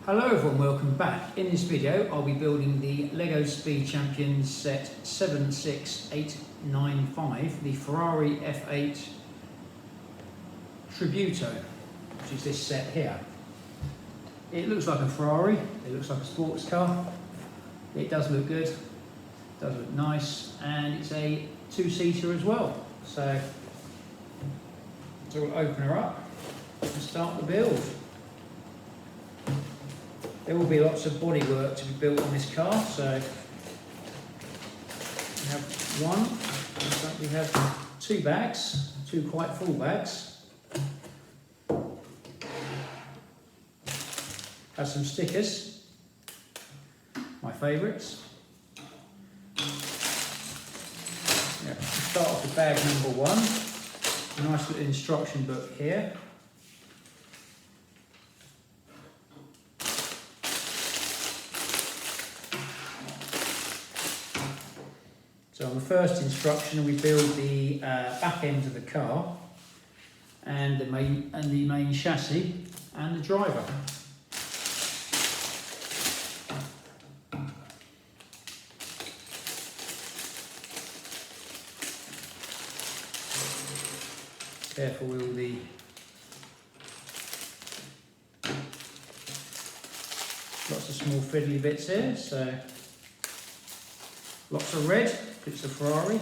Hello everyone, welcome back. In this video I'll be building the LEGO Speed Champions set 76895, the Ferrari F8 Tributo, which is this set here. It looks like a Ferrari, it looks like a sports car, it does look good, it does look nice, and it's a two-seater as well. So we'll open her up and start the build. There will be lots of bodywork to be built on this car, so we have one, in fact we have two bags, two quite full bags. Has some stickers, my favourites. Yeah, start off with bag number one, a nice little instruction book here. So on the first instruction we build the back end of the car and the main chassis and the driver. Careful with all the lots of small fiddly bits here, so lots of red. It's a Ferrari.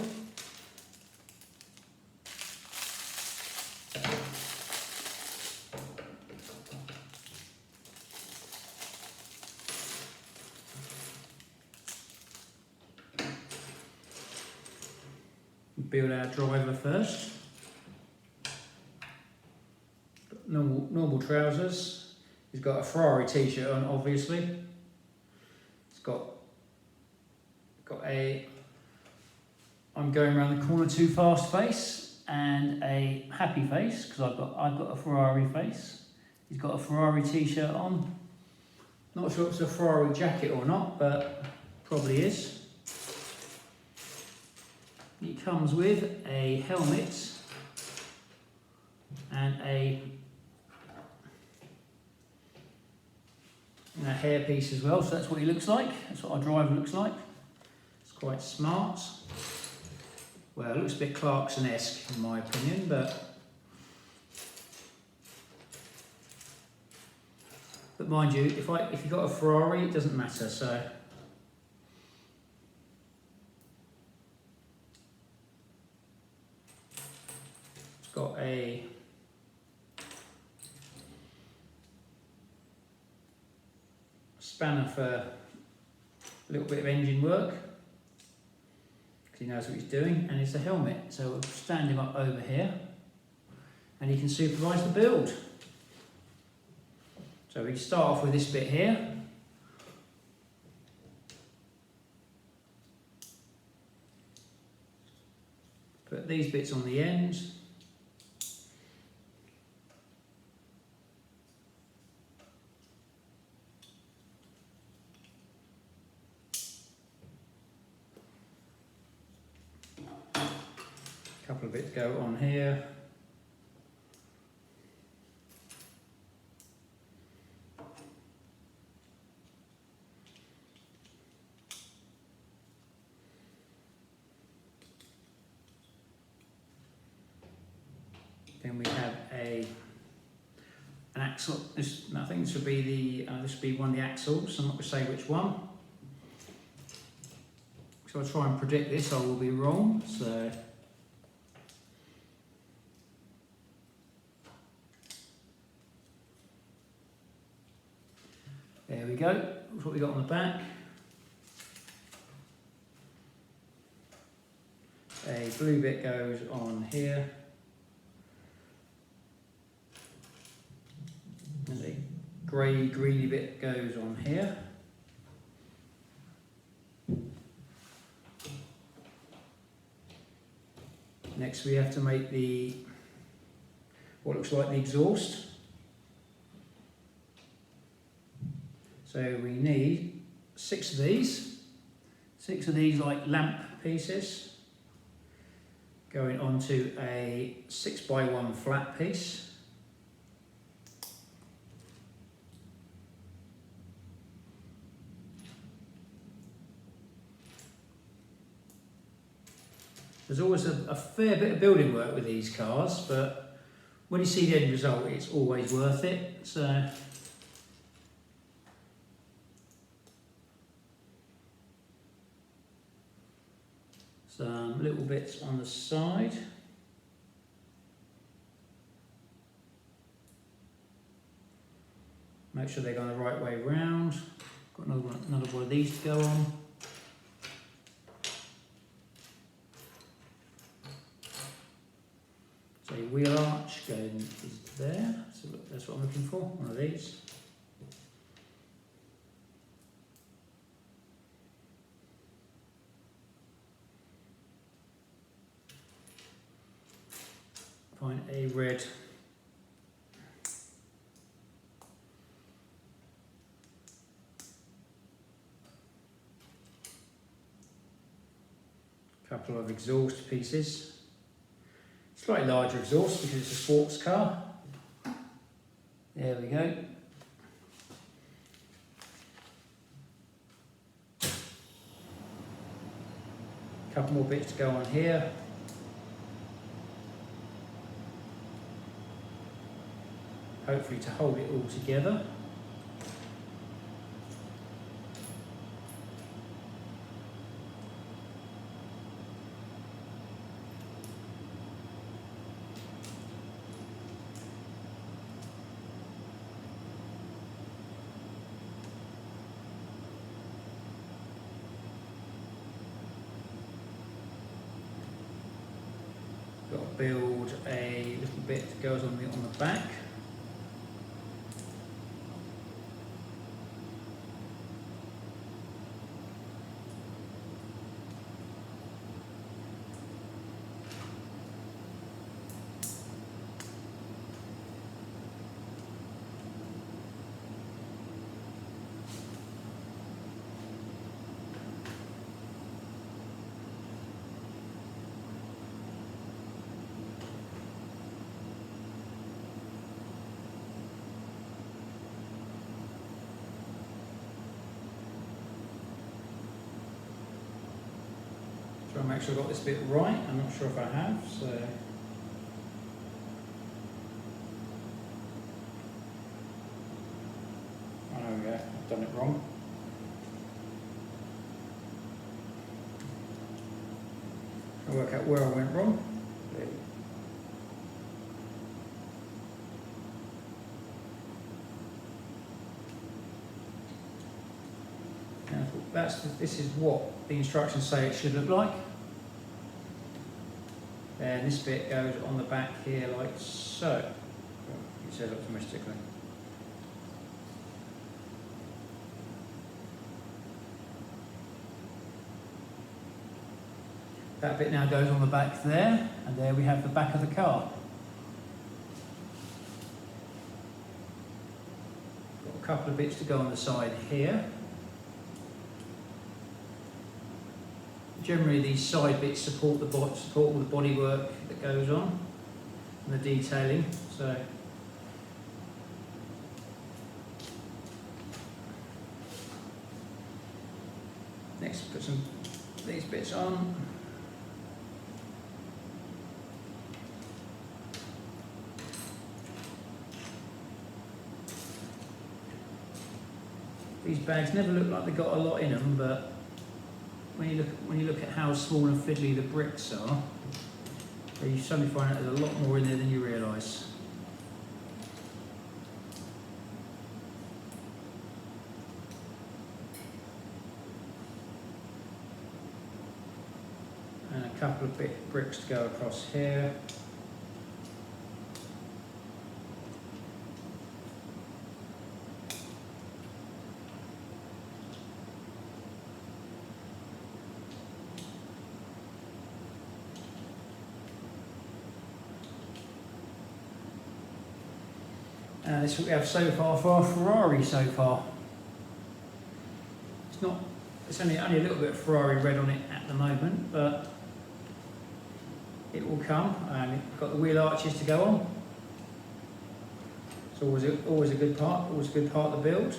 Build our driver first. Normal trousers. He's got a Ferrari t-shirt on, obviously. It's got a I'm going around the corner too fast face and a happy face because I've got a Ferrari face. He's got a Ferrari t-shirt on. Not sure if it's a Ferrari jacket or not, but probably is. It comes with a helmet and a hairpiece as well, so that's what he looks like. That's what our driver looks like. It's quite smart. Well, it looks a bit Clarkson-esque in my opinion, but mind you, if you've got a Ferrari, it doesn't matter. So it's got a spanner for a little bit of engine work. He knows what he's doing, and it's a helmet, so we'll stand him up over here and he can supervise the build. So we start off with this bit here. Put these bits on the ends. Couple of bits go on here. Then we have an axle. I think this would be this would be one of the axles. I'm not going to say which one. So I'll try and predict this. I will be wrong. So. There we go, that's what we got on the back. A blue bit goes on here. And a grey, greeny bit goes on here. Next we have to make what looks like the exhaust. So we need six of these like lamp pieces going onto a 6x1 flat piece. There's always a fair bit of building work with these cars, but when you see the end result, it's always worth it. So some little bits on the side. Make sure they're going the right way round. Got another one of these to go on. So your wheel arch is there. So that's what I'm looking for, one of these. Find a red couple of exhaust pieces. Slightly larger exhaust because it's a sports car. There we go. Couple more bits to go on here. Hopefully to hold it all together. Got to build a little bit that goes on the back. Try and make sure I've got this bit right. I'm not sure if I have, so. Oh, there we go, I've done it wrong. I'll work out where I went wrong. This is what the instructions say it should look like. And this bit goes on the back here like so. You said optimistically. That bit now goes on the back there, and there we have the back of the car. Got a couple of bits to go on the side here. Generally, these side bits support all the bodywork that goes on and the detailing. So, next, put these bits on. These bags never look like they've got a lot in them, but when you look at how small and fiddly the bricks are, you suddenly find out there's a lot more in there than you realise. And a couple of bricks to go across here. This is what we have so far for our Ferrari so far. It's only a little bit of Ferrari red on it at the moment, but it will come. And it's got the wheel arches to go on. It's always a good part, always a good part of the build.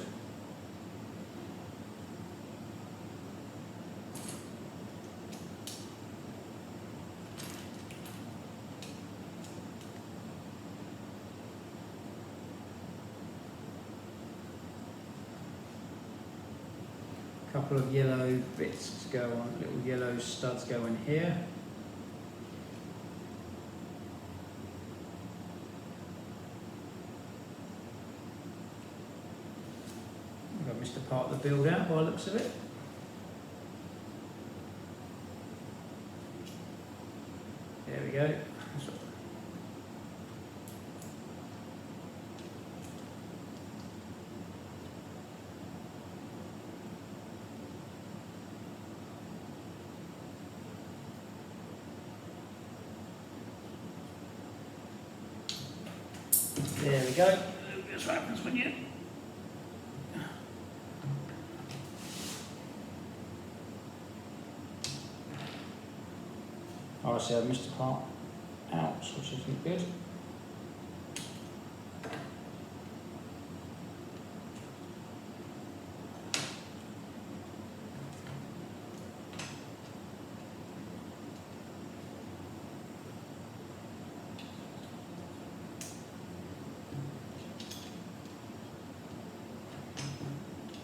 couple of yellow bits to go on, little yellow studs go in here. I've missed a part of the build out by the looks of it. There we go. There we go. That's what happens when you... Oh, I see I've missed a part out, which isn't good.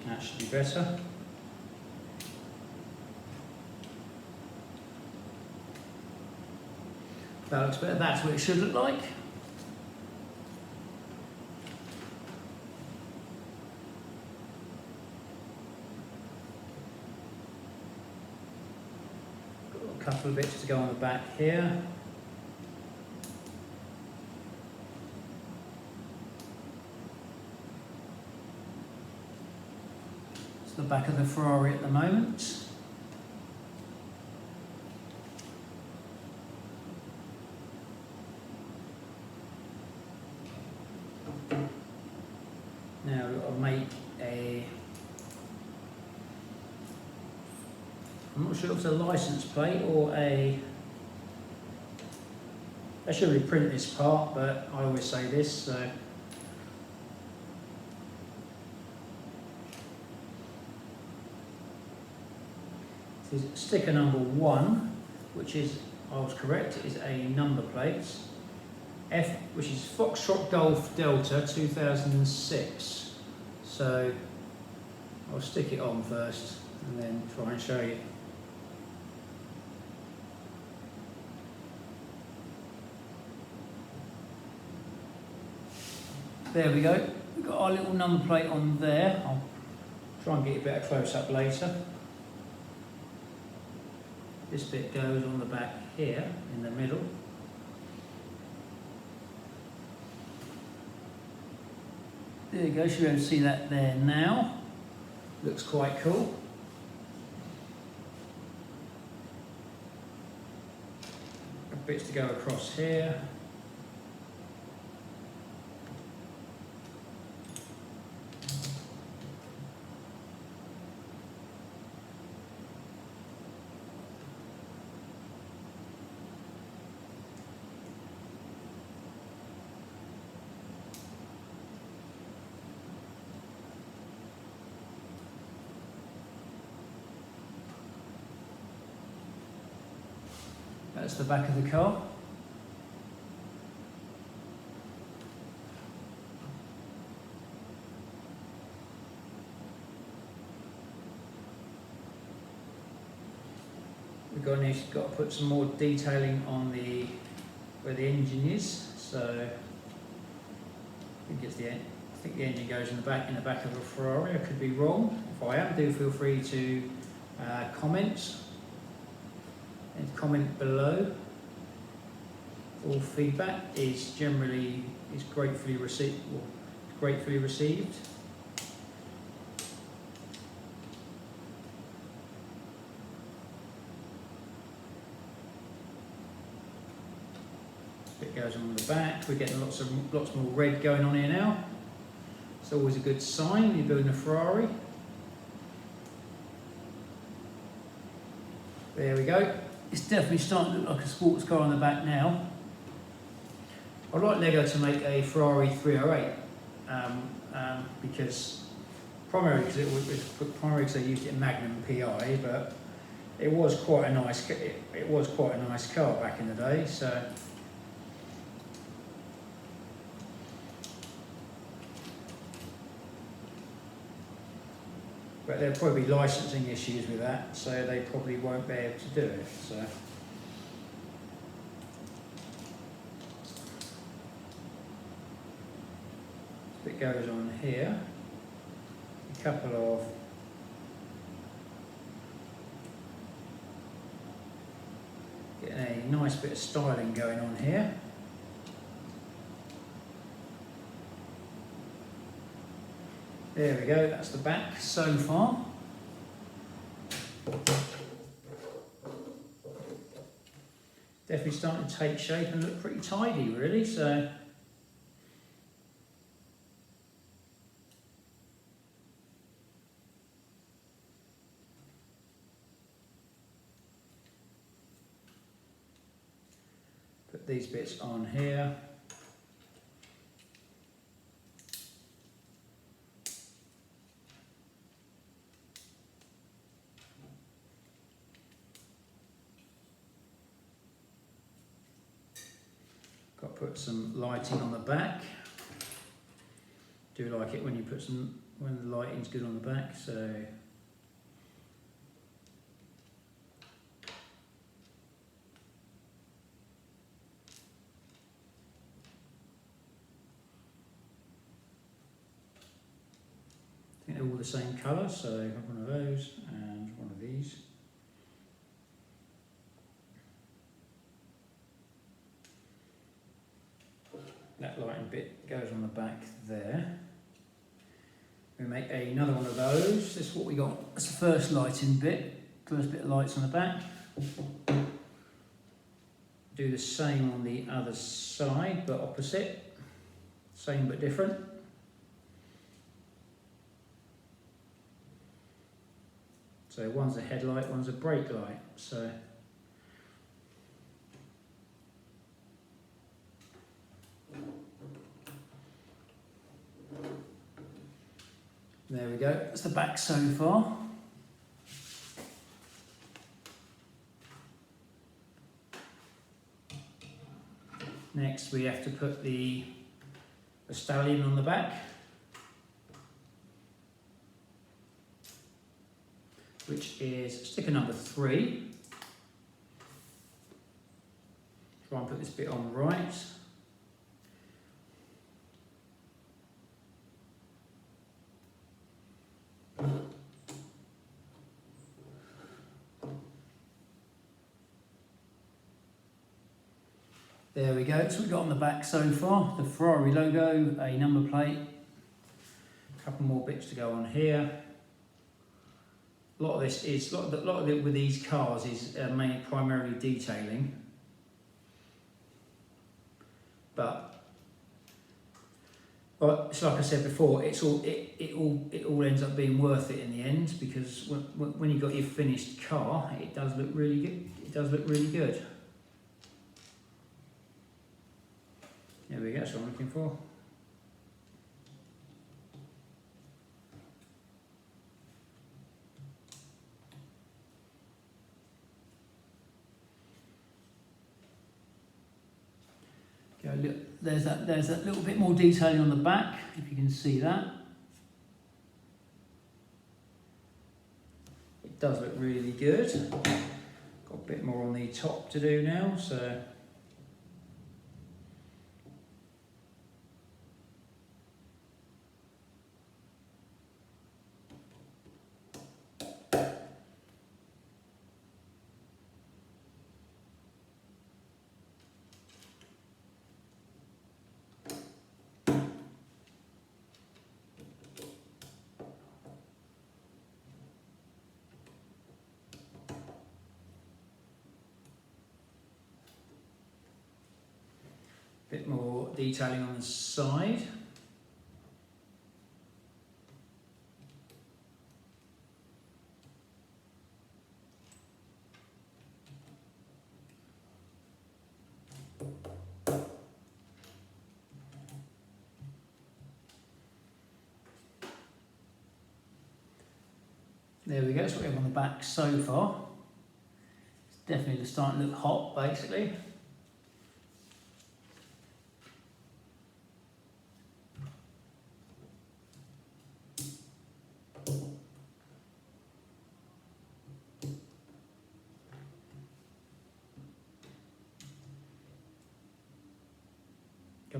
That should be better. That looks better. That's what it should look like. Got a couple of bits to go on the back here. It's the back of the Ferrari at the moment. Now I'll make a, I'm not sure if it's a license plate or a, I should reprint this part, but I always say this, so. This is sticker number 1, which is, I was correct, is a number plate. F, which is Foxtrot Golf Delta 2006. So I'll stick it on first and then try and show you. There we go. We've got our little number plate on there. I'll try and get a better close up later. This bit goes on the back here in the middle. There you go, should be able to see that there now. Looks quite cool. Bits to go across here. That's the back of the car. We've got to put some more detailing on the where the engine is. So I think the engine goes in the back of a Ferrari. I could be wrong. If I am, do feel free to comment. And comment below. All feedback is gratefully received. It goes on the back. We're getting lots more red going on here now. It's always a good sign. You're building a Ferrari. There we go. It's definitely starting to look like a sports car on the back now. I'd like Lego to make a Ferrari 308 primarily because they used it in Magnum PI, but it was quite a nice car back in the day. So But there'll probably be licensing issues with that, so they probably won't be able to do it. So. It goes on here. A couple of getting a nice bit of styling going on here. There we go, that's the back so far. Definitely starting to take shape and look pretty tidy really, so put these bits on here. Got to put some lighting on the back. Do like it when you put when the lighting's good on the back, so I think they're all the same colour, so I have one of those and one of these. That lighting bit goes on the back there. We make another one of those. This is what we got. That's the first lighting bit. First bit of lights on the back. Do the same on the other side, but opposite. Same but different. So one's a headlight, one's a brake light. So there we go, that's the back so far. Next we have to put the stallion on the back, which is sticker number 3. Try and put this bit on right. There we go, so we've got on the back so far, the Ferrari logo, a number plate, a couple more bits to go on here. A lot of this is, a lot of it with these cars is primarily detailing, but it's like I said before, it all ends up being worth it in the end, because when you've got your finished car, it does look really good. It does look really good. There we go, that's what I'm looking for. Go, look, there's that little bit more detailing on the back, if you can see that. It does look really good. Got a bit more on the top to do now, so. Bit more detailing on the side. There we go, that's what we have on the back so far. It's definitely starting to look hot, basically.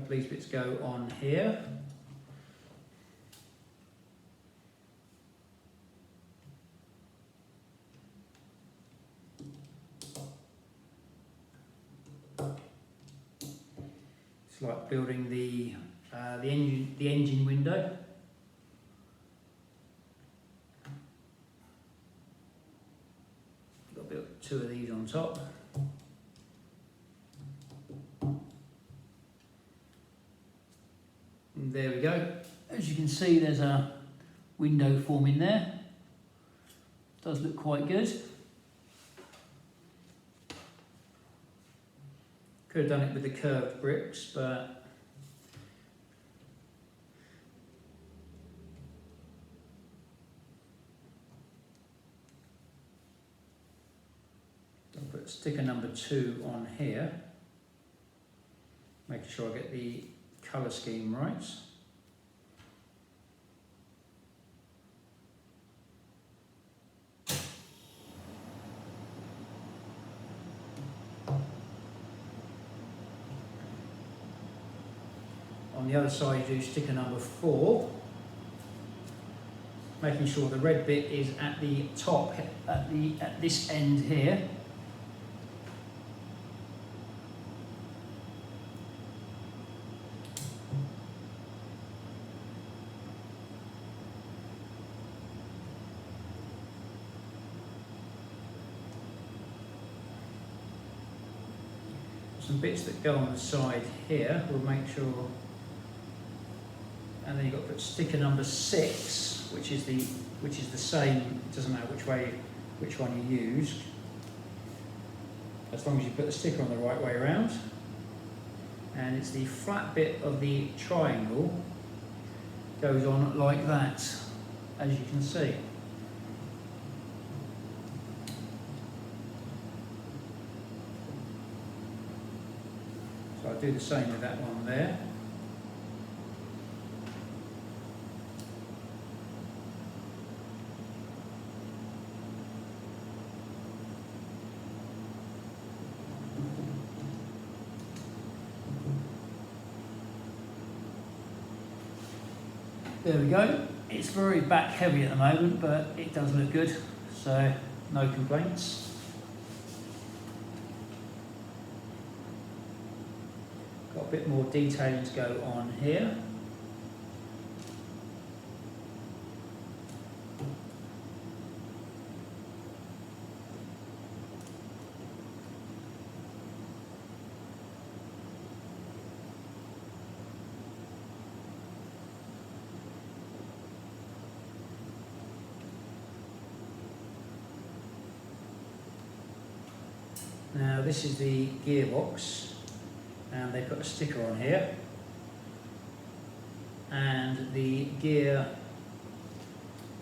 couple of these bits go on here. It's like building the engine window. Got to build 2 of these on top. And there we go. As you can see, there's a window forming there. Does look quite good. Could have done it with the curved bricks, but I'll put sticker number 2 on here, making sure I get the colour scheme right. On the other side, you do sticker number 4, making sure the red bit is at the top, at this end here. Some bits that go on the side here, we'll make sure. And then you've got to put sticker number 6, which is the same. It doesn't matter which one you use, as long as you put the sticker on the right way around. And it's the flat bit of the triangle goes on like that, as you can see. So I'll do the same with that one there. There we go. It's very back heavy at the moment, but it does look good, so no complaints. Got a bit more detailing to go on here. Now this is the gearbox, and they put a sticker on here, and the gear,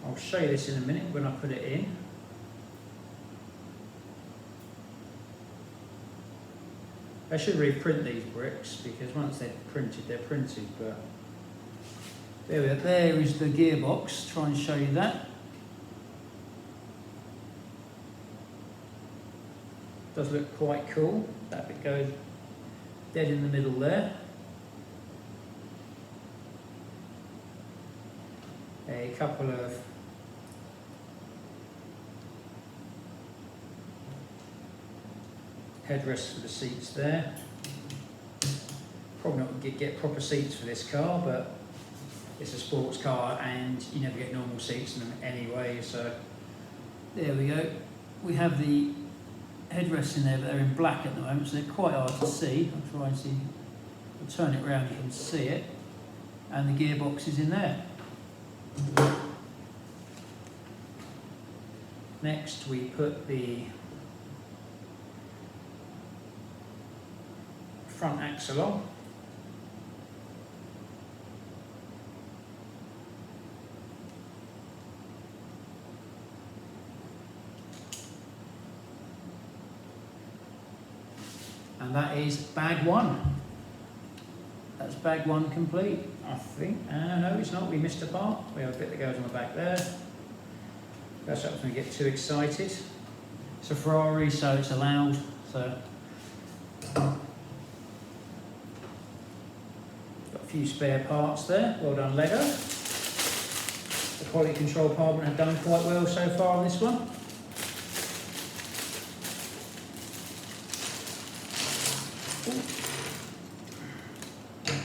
I'll show you this in a minute when I put it in. I should reprint these bricks, because once they're printed, but there we are. There is the gearbox. Try and show you that. Does look quite cool. That bit goes dead in the middle there. A couple of headrests for the seats there. Probably not get proper seats for this car, but it's a sports car and you never get normal seats in them anyway, so there we go. We have the headrests in there, but they're in black at the moment, so they're quite hard to see. I'll try and see. I'll turn it around, you can see it. And the gearbox is in there. Next, we put the front axle on. And that is bag 1. That's bag 1 complete, I think. No, it's not. We missed a part. We have a bit that goes on the back there. That's not going to get too excited. It's a Ferrari, so it's allowed. So few spare parts there. Well done, Lego. The quality control department have done quite well so far on this one.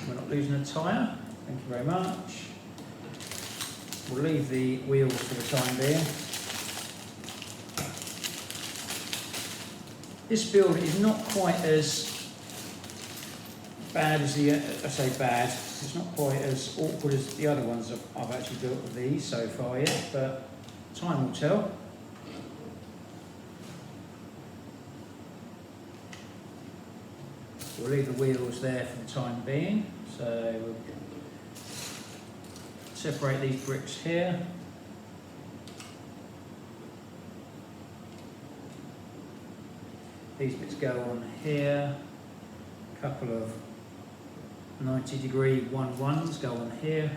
We're not losing a tyre. Thank you very much. We'll leave the wheels for the time being. This build is not quite as bad as I say bad, it's not quite as awkward as the other ones I've actually built with these so far yet, but time will tell. We'll leave the wheels there for the time being, so we'll separate these bricks here. These bits go on here, a couple of 90-degree 1-1s go on here.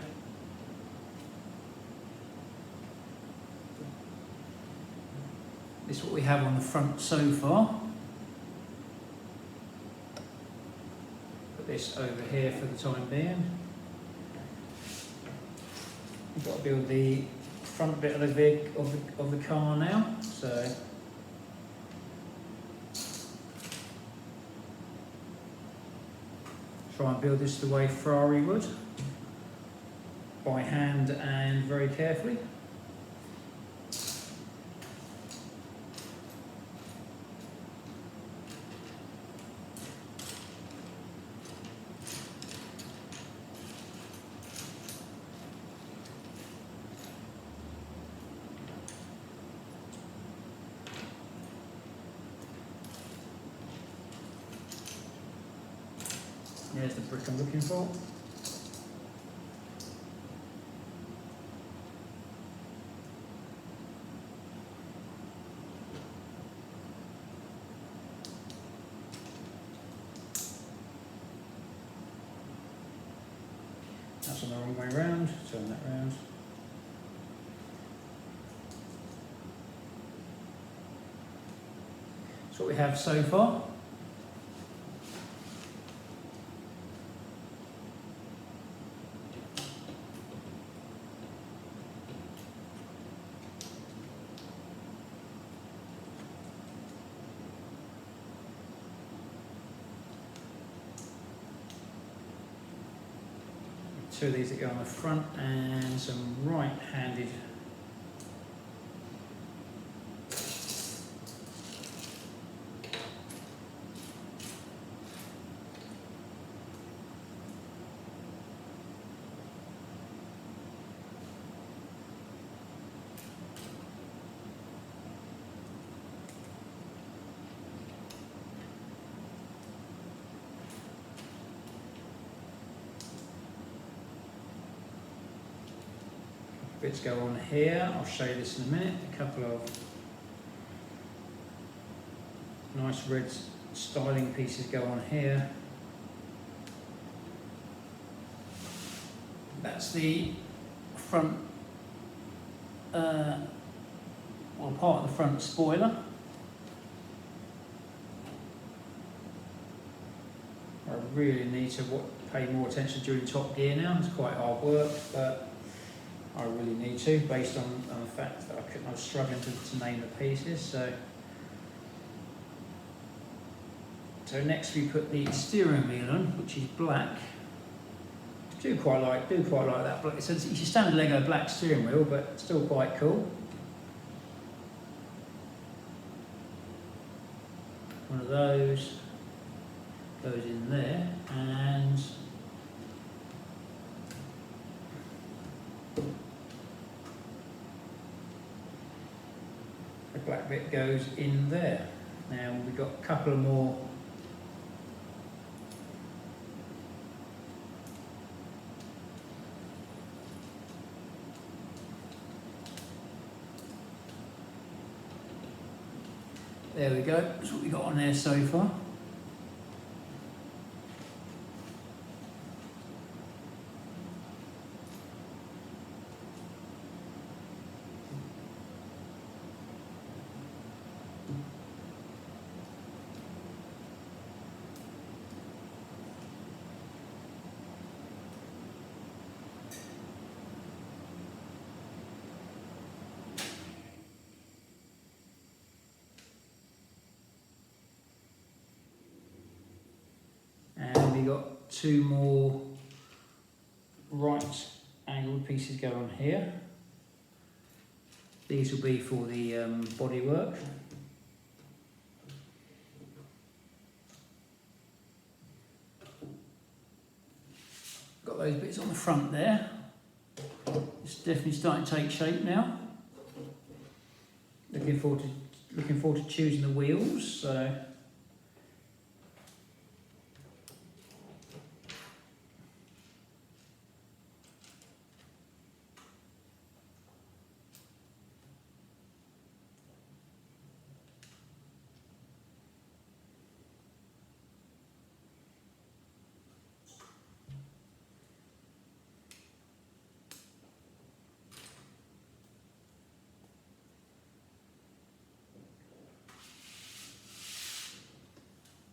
This is what we have on the front so far. Put this over here for the time being. We've got to build the front bit of the car now, so try and build this the way Ferrari would, by hand and very carefully. Here's the brick I'm looking for. That's on the wrong way round, turn that round. That's what we have so far. Two of these that go on the front and some right-handed bits go on here. I'll show you this in a minute. A couple of nice red styling pieces go on here. That's the front, well, part of the front spoiler. I really need to pay more attention during Top Gear now. It's quite hard work, but I really need to, based on the fact that I was struggling to name the pieces. So next we put the steering wheel on, which is black. Do quite like that. But it's your standard Lego black steering wheel, but still quite cool. One of those goes in there, and the black bit goes in there. Now we've got a couple of more there we go, that's what we got on there so far. two more right angled pieces go on here. These will be for the bodywork. Got those bits on the front there. It's definitely starting to take shape now. Looking forward to choosing the wheels. So.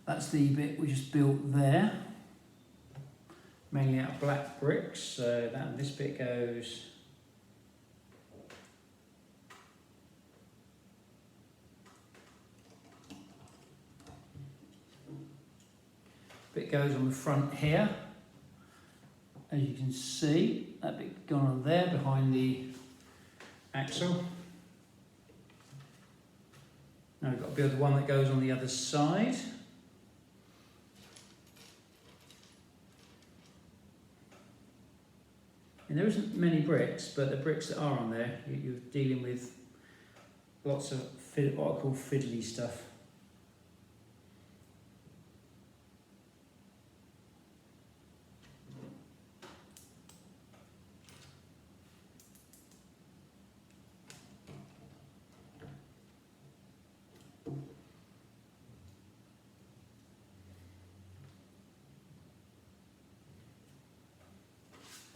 That's the bit we just built there, mainly out of black bricks. So this bit goes on the front here. As you can see, that bit gone on there behind the axle. Now we've got to build the one that goes on the other side. And there isn't many bricks, but the bricks that are on there, you're dealing with lots of what I call fiddly stuff.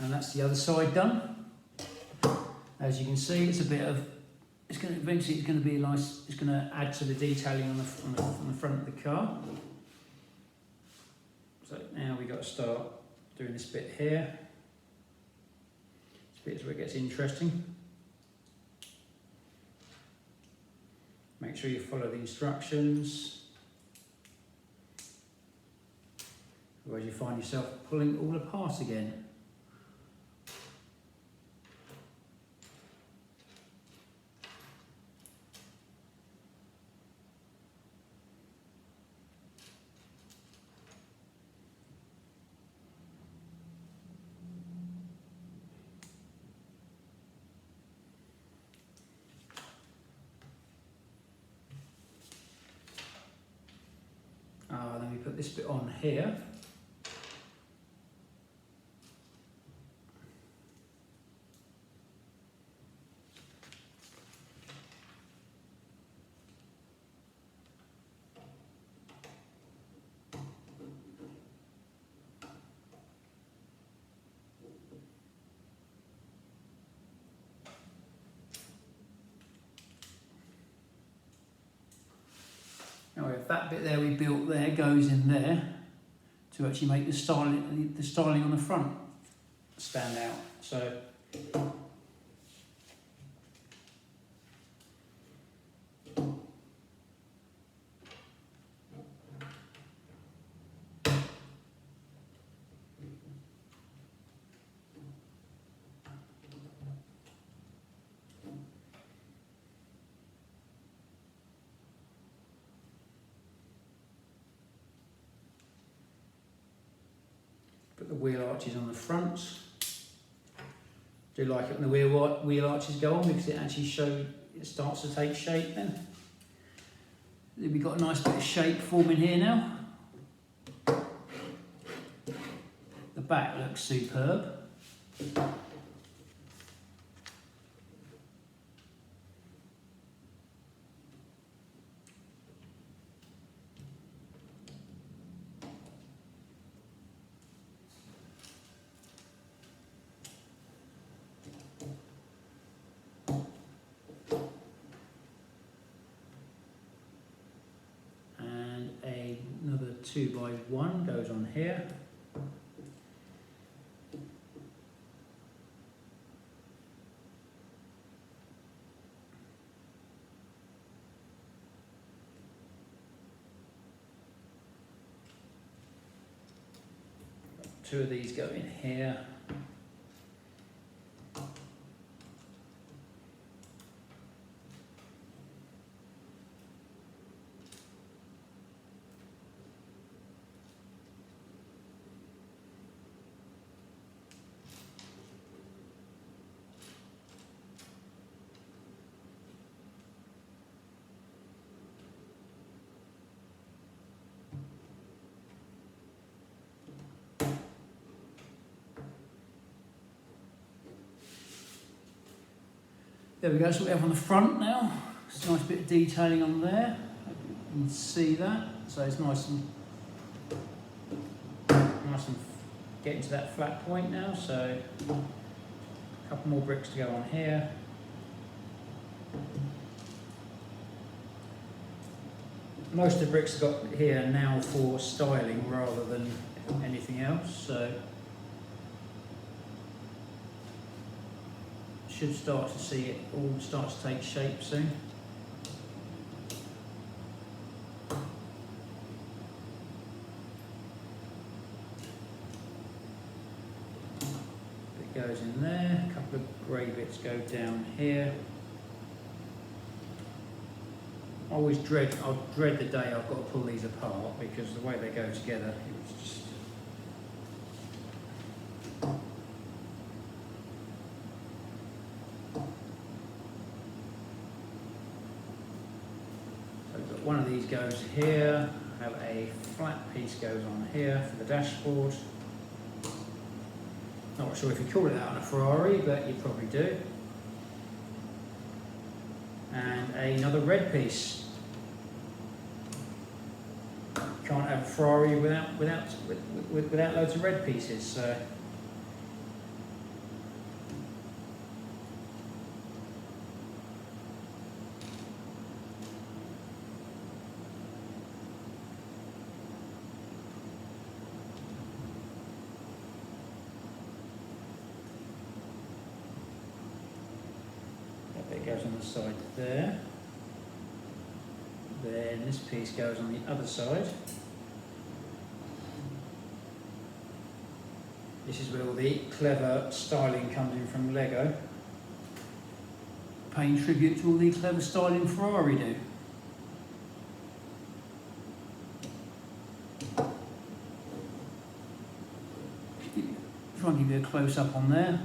And that's the other side done. As you can see, it's going to be nice. It's going to add to the detailing on the front of the car. So now we've got to start doing this bit here. This bit is where it gets interesting. Make sure you follow the instructions. Otherwise you find yourself pulling it all apart again. Then we put this bit on here. Now that bit there we built there goes in there to actually make the styling on the front stand out. So put the wheel arches on the front. Do like it when the wheel arches go on because it starts to take shape then. We've got a nice bit of shape forming here now. The back looks superb. Another 2x1 goes on here. two of these go in here. There we go, so we have on the front now. It's a nice bit of detailing on there. You can see that. So it's nice and getting to that flat point now. So a couple more bricks to go on here. Most of the bricks I've got here now for styling rather than anything else. So should start to see it all start to take shape soon. It goes in there, a couple of grey bits go down here. I'll dread the day I've got to pull these apart because the way they go together, it's just one of these goes here, have a flat piece goes on here for the dashboard. Not sure if you call it that on a Ferrari, but you probably do. And another red piece. Can't have a Ferrari without loads of red pieces. So. It goes on the side there. Then this piece goes on the other side. This is where all the clever styling comes in from Lego. Paying tribute to all the clever styling Ferrari do. Try and give you a close up on there.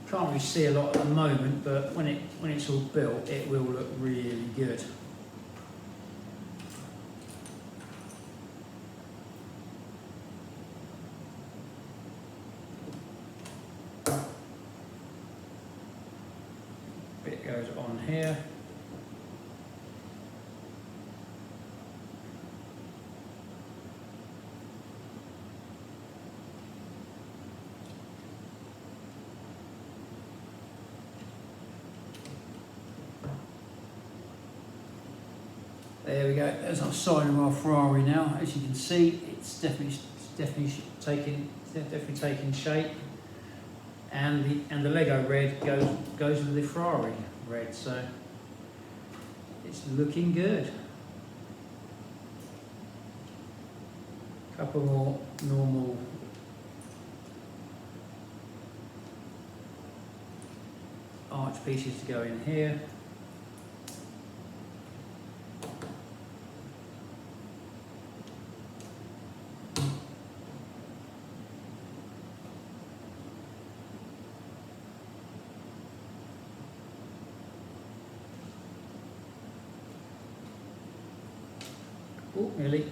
Can't really see a lot at the moment, but when it's all built, it will look really good. Bit goes on here. There we go, there's our side of our Ferrari now. As you can see, it's definitely taking shape. And the Lego red goes with the Ferrari red, so it's looking good. Couple more normal arch pieces to go in here. Oh, nearly.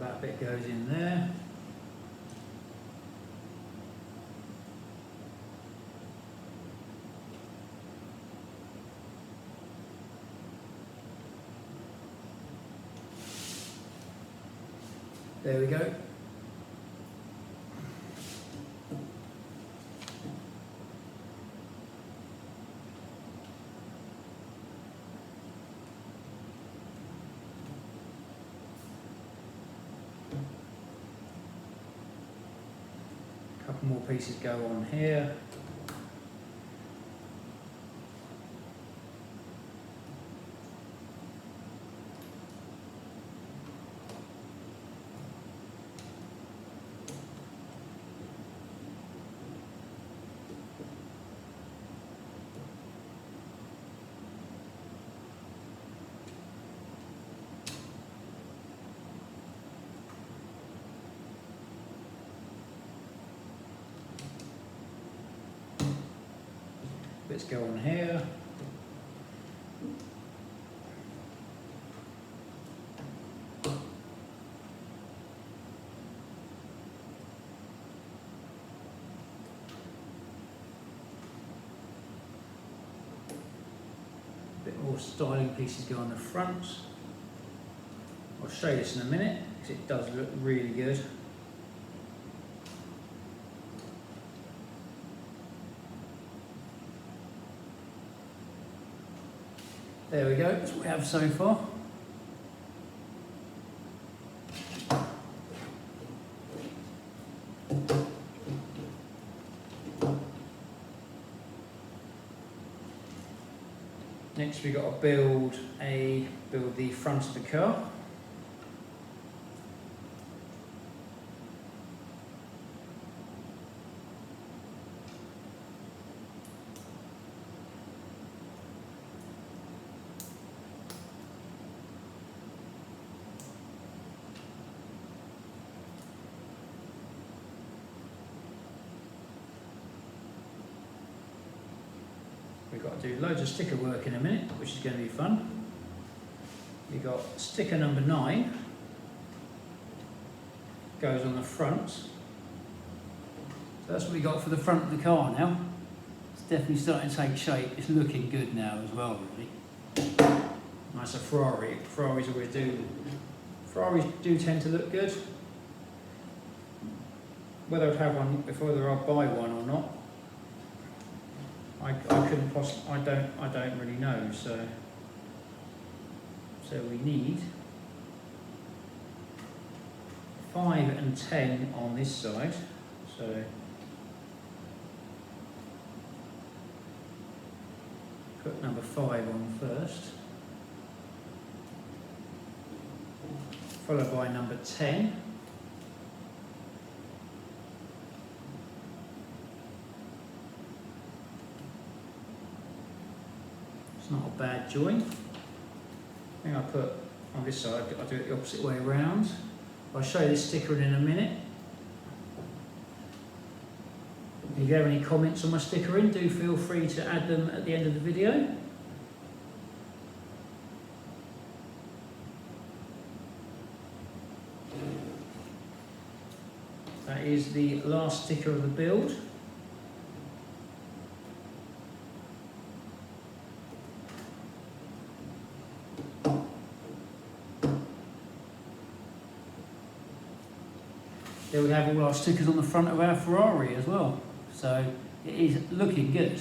That bit goes in there. There we go. couple more pieces go on here. Bits go on here. Bit more styling pieces go on the front. I'll show you this in a minute because it does look really good. There we go, that's what we have so far. Next we've got to build the front of the car. We've got to do loads of sticker work in a minute, which is going to be fun. We've got sticker number 9, goes on the front. So that's what we got for the front of the car now. It's definitely starting to take shape. It's looking good now as well, really. Nice, a Ferrari. Ferraris do tend to look good. Whether I'd have one, whether I'll buy one or not, I couldn't possibly, I don't really know, so we need 5 and 10 on this side, so put number 5 on first, followed by number 10. Not a bad join. I think I put on this side, I'll do it the opposite way around. I'll show you this sticker in a minute. If you have any comments on my stickering, do feel free to add them at the end of the video. That is the last sticker of the build. There we have all our stickers on the front of our Ferrari as well, so it is looking good.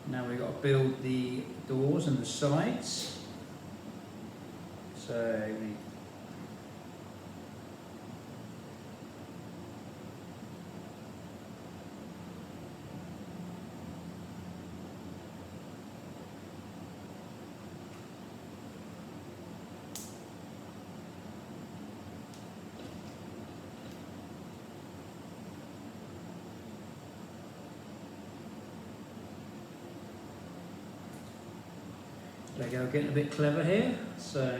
Now we've got to build the doors and the sides. So there we go, getting a bit clever here. So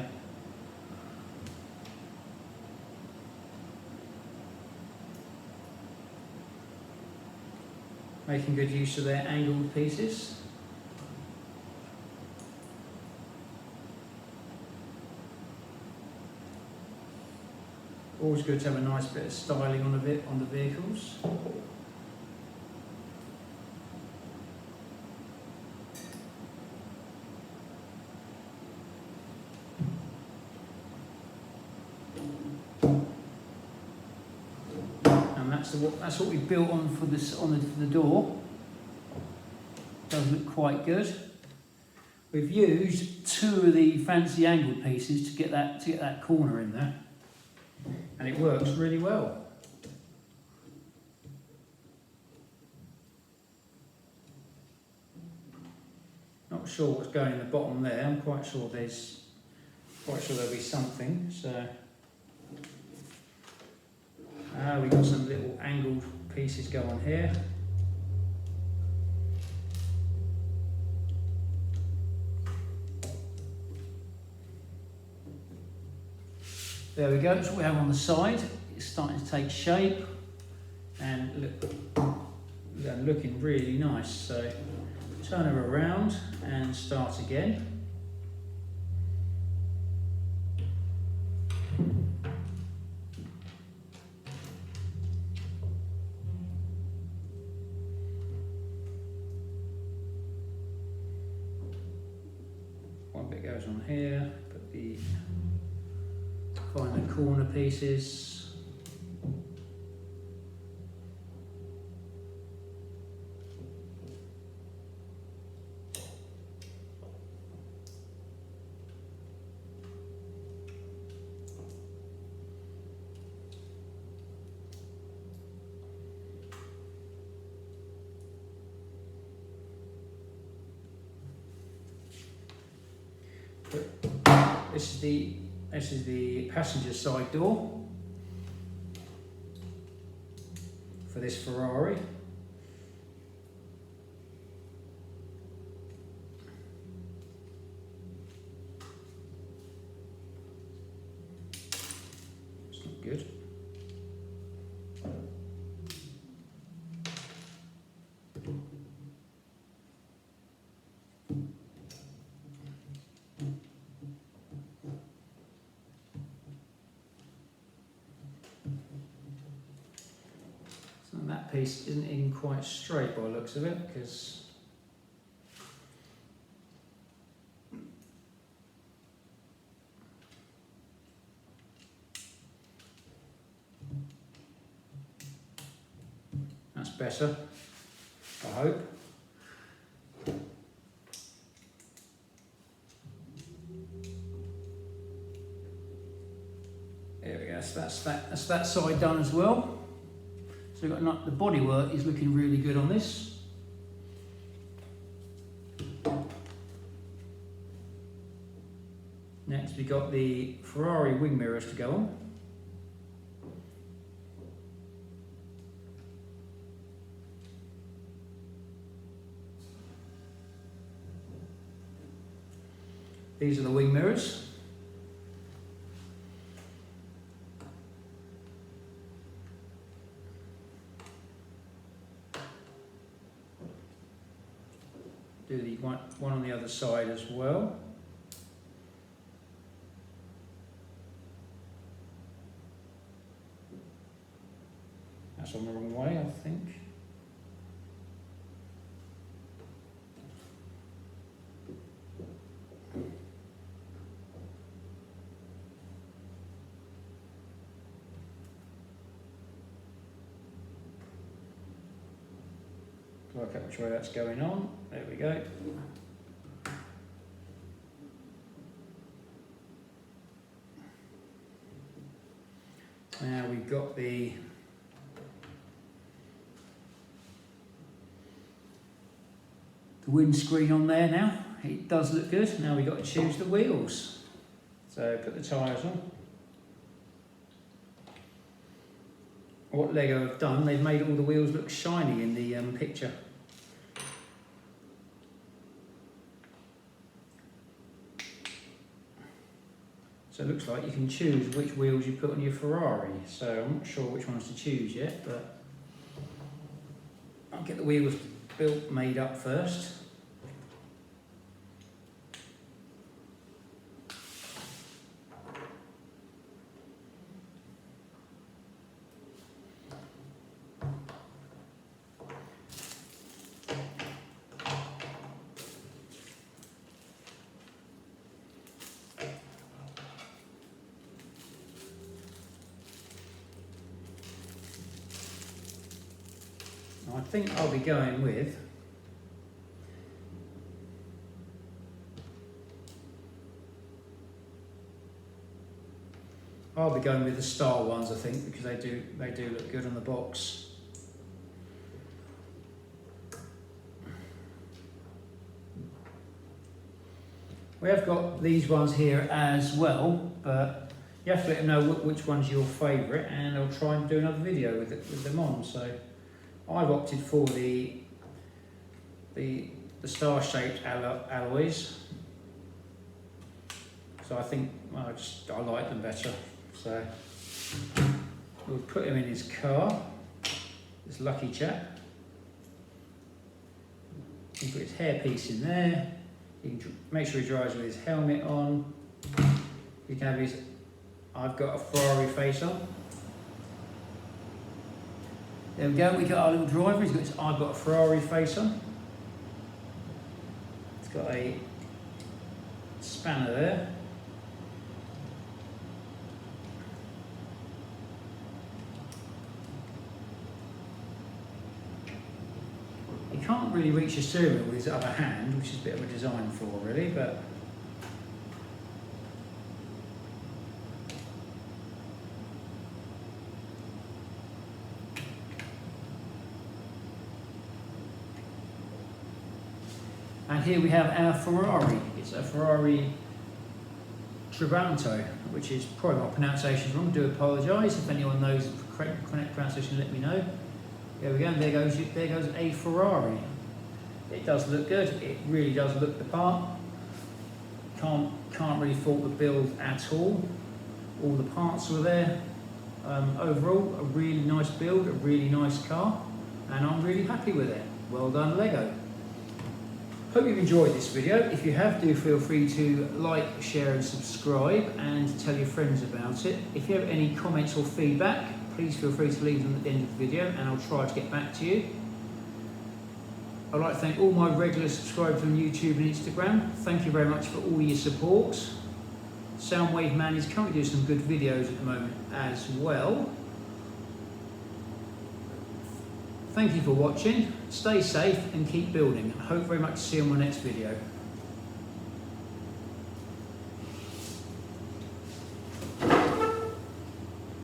making good use of their angled pieces. Always good to have a nice bit of styling on the vehicles. That's what we built on for this for the door. Does look quite good. We've used 2 of the fancy angled pieces to get that corner in there, and it works really well. Not sure what's going in the bottom there. I'm quite sure there'll be something. So we've got some little angled pieces go on here. There we go, that's what we have on the side. It's starting to take shape and looking really nice. So turn her around and start again. One bit goes on here, find the corner pieces. This is the passenger side door for this Ferrari. It's not good. That piece isn't in quite straight by the looks of it, because that's better, I hope. There we go, that's that side done as well. So we've got the bodywork is looking really good on this. Next we've got the Ferrari wing mirrors to go on. These are the wing mirrors. Do the one on the other side as well. That's on the wrong way, I think. Work out which way that's going on. There we go. Now we've got the windscreen on there now. It does look good. Now we've got to choose the wheels. So put the tyres on. What Lego have done, they've made all the wheels look shiny in the picture. So it looks like you can choose which wheels you put on your Ferrari. So I'm not sure which ones to choose yet, but I'll get the wheels made up first. I think I'll be going with I'll be going with the Star ones, I think, because they do look good on the box. We have got these ones here as well, but you have to let them know which one's your favourite, and I'll try and do another video with them on. So I've opted for the star-shaped alloys. So I think I like them better. So we'll put him in his car. This lucky chap. He put his hairpiece in there. You can make sure he drives with his helmet on. You can have his. I've got a Ferrari face on. There we go. We got our little driver. He's got his, I've got a Ferrari face on. It's got a spanner there. He can't really reach the steering wheel with his other hand, which is a bit of a design flaw really, but and here we have our Ferrari. It's a Ferrari Tributo, which is probably my pronunciation is wrong. I do apologise. If anyone knows the correct pronunciation, let me know. There we go, and there goes a Ferrari. It does look good, it really does look the part. Can't really fault the build at all. All the parts were there. Overall, a really nice build, a really nice car, and I'm really happy with it. Well done, Lego. Hope you've enjoyed this video. If you have, do feel free to like, share and subscribe, and tell your friends about it. If you have any comments or feedback, please feel free to leave them at the end of the video, and I'll try to get back to you. I'd like to thank all my regular subscribers on YouTube and Instagram. Thank you very much for all your support. Soundwave Man is currently doing some good videos at the moment as well. Thank you for watching. Stay safe and keep building. I hope very much to see you on my next video.